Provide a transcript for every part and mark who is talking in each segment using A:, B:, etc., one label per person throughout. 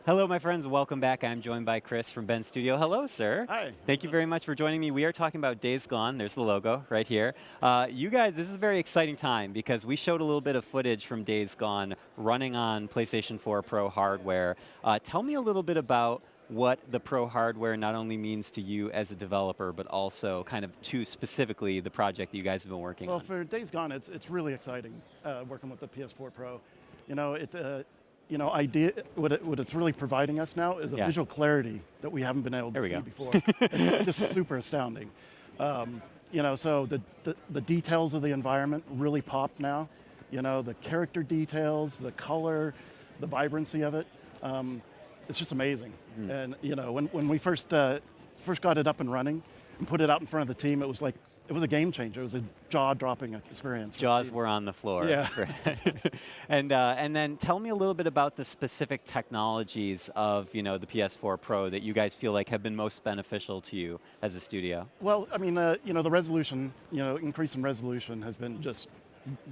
A: Hello, my friends. Welcome back. I'm joined by Chris from Ben Studio. Hello, sir.
B: Hi.
A: Thank you very much for joining me. We are talking about Days Gone. There's the logo right here. You guys, this is a very exciting time because we showed a little bit of footage from Days Gone running on PlayStation 4 Pro hardware. Tell me a little bit about what the Pro hardware not only means to you as a developer, but also kind of to specifically the project that you guys have been working on.
B: Well, for Days Gone, it's really exciting working with the PS4 Pro. What it's really providing us now is a visual clarity that we haven't been able to see before. It's just super astounding. So the details of the environment really pop now. The character details, the color, the vibrancy of it. It's just amazing. And when we first got it up and running and put it out in front of the team, it was a game changer. It was a jaw-dropping experience.
A: Jaws were on the floor.
B: Yeah.
A: and then tell me a little bit about the specific technologies of the PS4 Pro that you guys feel like have been most beneficial to you as a studio.
B: Well, I mean, the resolution, increase in resolution has been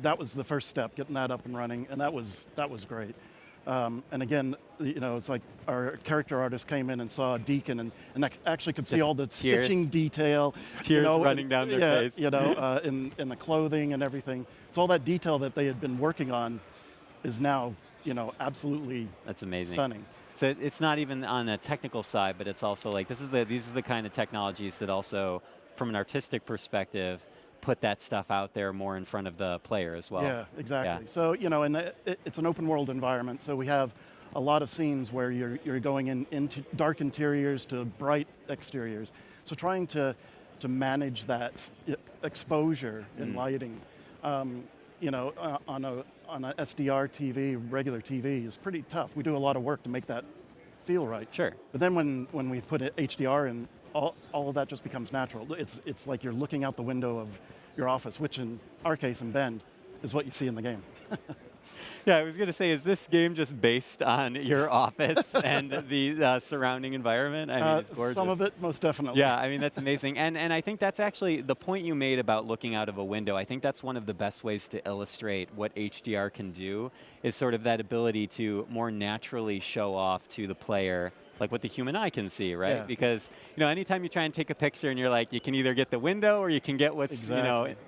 B: that was the first step, getting that up and running, and that was great. And again, it's like our character artist came in and saw Deacon and actually could see all the stitching detail.
A: Tears running down their face.
B: In the clothing and everything. So all that detail that they had been working on is now, absolutely
A: That's amazing.
B: Stunning.
A: So it's not even on the technical side, but it's also like these are the kind of technologies that also, from an artistic perspective, put that stuff out there more in front of the player as well.
B: Yeah, exactly. Yeah. So, and it's an open world environment, so we have a lot of scenes where you're going into dark interiors to bright exteriors. So trying to manage that exposure in lighting, on a SDR TV, regular TV, is pretty tough. We do a lot of work to make that feel right.
A: Sure.
B: But then when we put HDR in, all of that just becomes natural. It's like you're looking out the window of your office, which in our case in Bend is what you see in the game.
A: Yeah, I was going to say, is this game just based on your office and the surrounding environment? I mean, it's gorgeous.
B: Some of it, most definitely.
A: Yeah, I mean, that's amazing. And I think that's actually the point you made about looking out of a window. I think that's one of the best ways to illustrate what HDR can do, is sort of that ability to more naturally show off to the player like what the human eye can see, right?
B: Yeah.
A: Because anytime you try and take a picture and you're like, you can either get the window or you can get what's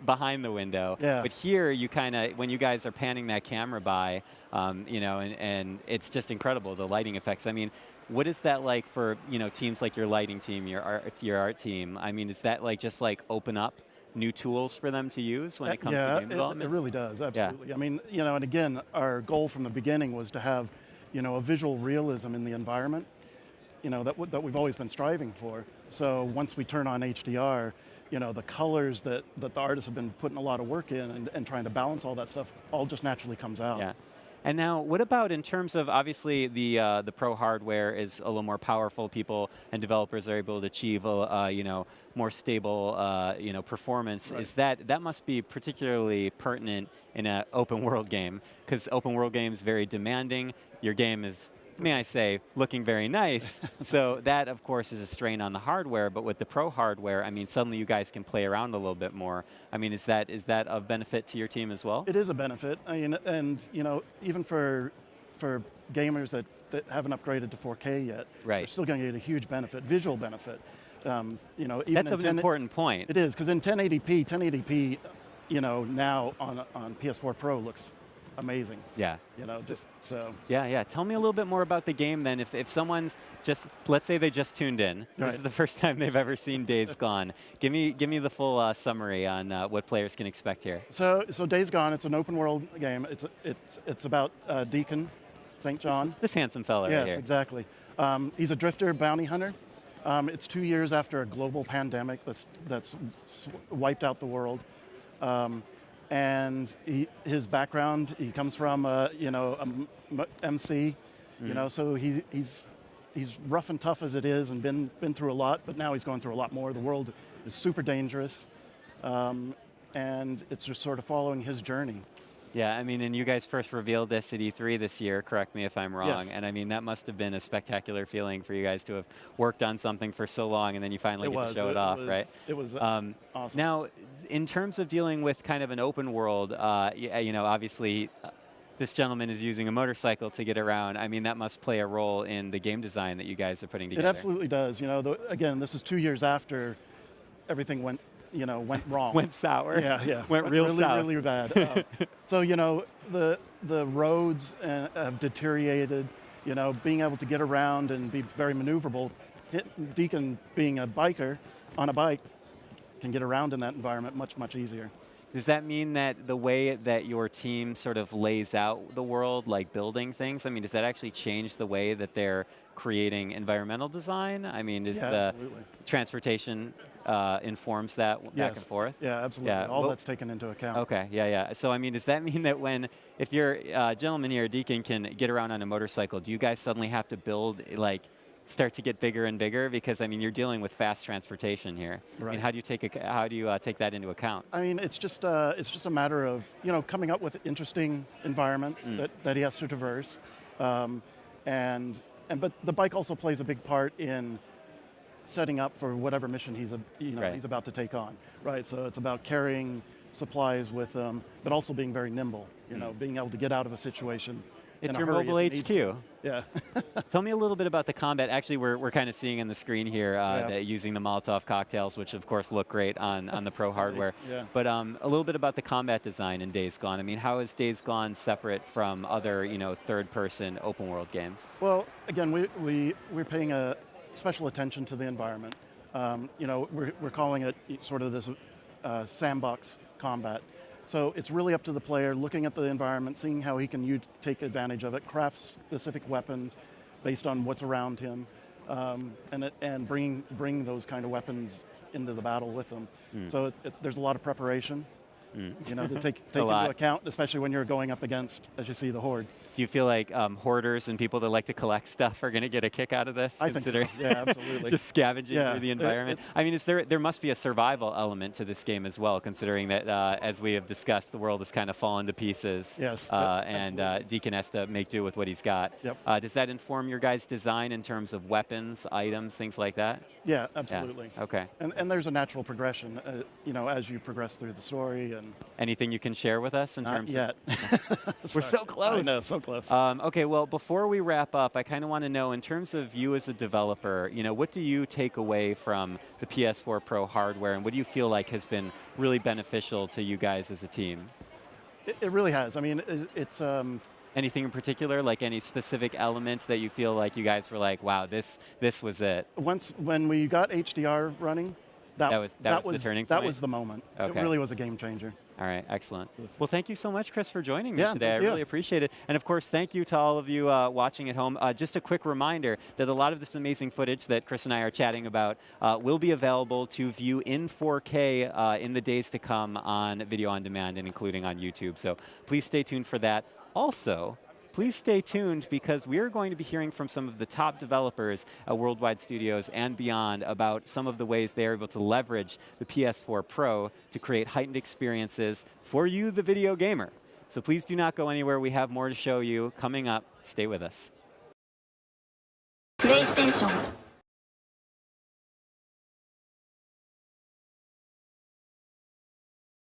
A: behind the window.
B: Yeah.
A: But here, you kind of, when you guys are panning that camera by, and it's just incredible, the lighting effects. I mean, what is that like for teams like your lighting team, your art team? I mean, is that just open up new tools for them to use when it comes to game development?
B: It really does, absolutely.
A: Yeah.
B: I mean, and again, our goal from the beginning was to have, a visual realism in the environment, that we've always been striving for. So once we turn on HDR, the colors that the artists have been putting a lot of work in and trying to balance all that stuff all just naturally comes out.
A: Yeah. And now, what about in terms of, obviously, the Pro hardware is a little more powerful. People and developers are able to achieve more stable performance.
B: Right.
A: Is that must be particularly pertinent in an open world game, because open world games very demanding. Your game is, may I say, looking very nice. So that, of course, is a strain on the hardware. But with the Pro hardware, I mean, suddenly you guys can play around a little bit more. I mean, is that of benefit to your team as well?
B: It is a benefit. I mean, and even for gamers that haven't upgraded to 4K yet,
A: right,
B: they're still going to get a huge benefit, visual benefit. Even
A: that's an important point.
B: It is, because in 1080p, now on PS4 Pro looks amazing.
A: Yeah.
B: So.
A: Yeah. Tell me a little bit more about the game then. If someone's just, let's say they just tuned in.
B: Right.
A: This is the first time they've ever seen Days Gone. Give me the full summary on what players can expect here.
B: So Days Gone, it's an open world game. It's about Deacon St. John.
A: This handsome fella
B: yes,
A: right here.
B: Yes, exactly. He's a drifter bounty hunter. It's 2 years after a global pandemic that's wiped out the world. And his background, he comes from MC, so he's rough and tough as it is, and been through a lot, but now he's going through a lot more. The world is super dangerous, and it's just sort of following his journey.
A: Yeah, I mean, and you guys first revealed this at E3 this year, correct me if I'm wrong,
B: yes.
A: And I mean, that must have been a spectacular feling for you guys to have worked on something for so long and then you finally get to show it off, right?
B: It was awesome.
A: Now, in terms of dealing with kind of an open world, obviously, this gentleman is using a motorcycle to get around. I mean, that must play a role in the game design that you guys are putting together.
B: It absolutely does. You know, again, this is 2 years after everything went wrong.
A: Went sour.
B: Yeah.
A: Went real
B: really,
A: south.
B: really bad. So the roads have deteriorated. You know, being able to get around and be very maneuverable. Deacon, being a biker on a bike, can get around in that environment much easier.
A: Does that mean that the way that your team sort of lays out the world, like building things, I mean, does that actually change the way that they're creating environmental design? I mean, is the
B: absolutely.
A: Transportation informs that back and forth?
B: Yeah, absolutely.
A: Yeah.
B: All that's taken into account.
A: Okay, yeah. So, I mean, does that mean that if your gentleman here, Deacon, can get around on a motorcycle, do you guys suddenly have to build, like, start to get bigger and bigger? Because I mean, you're dealing with fast transportation here.
B: Right.
A: I mean, how do you take that into account?
B: I mean, it's just a matter of coming up with interesting environments that he has to traverse, but the bike also plays a big part in setting up for whatever mission he's about to take on. Right. So it's about carrying supplies with him, but also being very nimble. Being able to get out of a situation.
A: It's your mobile HQ.
B: Yeah.
A: Tell me a little bit about the combat. Actually, we're kind of seeing on the screen here that using the Molotov cocktails, which of course look great on the Pro hardware.
B: Yeah.
A: But a little bit about the combat design in Days Gone. I mean, how is Days Gone separate from other third-person open-world games?
B: Well, again, we're paying a special attention to the environment. We're calling it sort of this sandbox combat. So it's really up to the player looking at the environment, seeing how he can take advantage of it, craft specific weapons based on what's around him, and bring those kind of weapons into the battle with them. So there's a lot of preparation, to take into account, especially when you're going up against, as you see, the Horde.
A: Do you feel like hoarders and people that like to collect stuff are going to get a kick out of this?
B: I think so. Yeah, absolutely.
A: Just scavenging through the environment. I mean, there must be a survival element to this game as well, considering that, as we have discussed, the world has kind of fallen to pieces.
B: Yes,
A: and Deacon has to make do with what he's got.
B: Yep.
A: Does that inform your guys' design in terms of weapons, items, things like that?
B: Yeah, absolutely.
A: Yeah. Okay.
B: And there's a natural progression, as you progress through the story. And
A: anything you can share with us in terms
B: yet.
A: of? We're so close.
B: I know, so close.
A: Okay, well, before we wrap up, I kind of want to know, in terms of you as a developer, what do you take away from the PS4 Pro hardware, and what do you feel like has been really beneficial to you guys as a team?
B: It really has. I mean, it's...
A: Anything in particular, like any specific elements that you feel like you guys were like, wow, this was it?
B: When we got HDR running, that was
A: the turning point?
B: That was the moment.
A: Okay.
B: It really was a game changer.
A: All right, excellent. Well, thank you so much, Chris, for joining me
B: Yeah,
A: today. I really appreciate it. And of course, thank you to all of you watching at home. Just a quick reminder that a lot of this amazing footage that Chris and I are chatting about will be available to view in 4K in the days to come on Video on Demand and including on YouTube. So please stay tuned for that. Also, please stay tuned because we are going to be hearing from some of the top developers at Worldwide Studios and beyond about some of the ways they are able to leverage the PS4 Pro to create heightened experiences for you, the video gamer. So please do not go anywhere. We have more to show you coming up. Stay with us.
C: PlayStation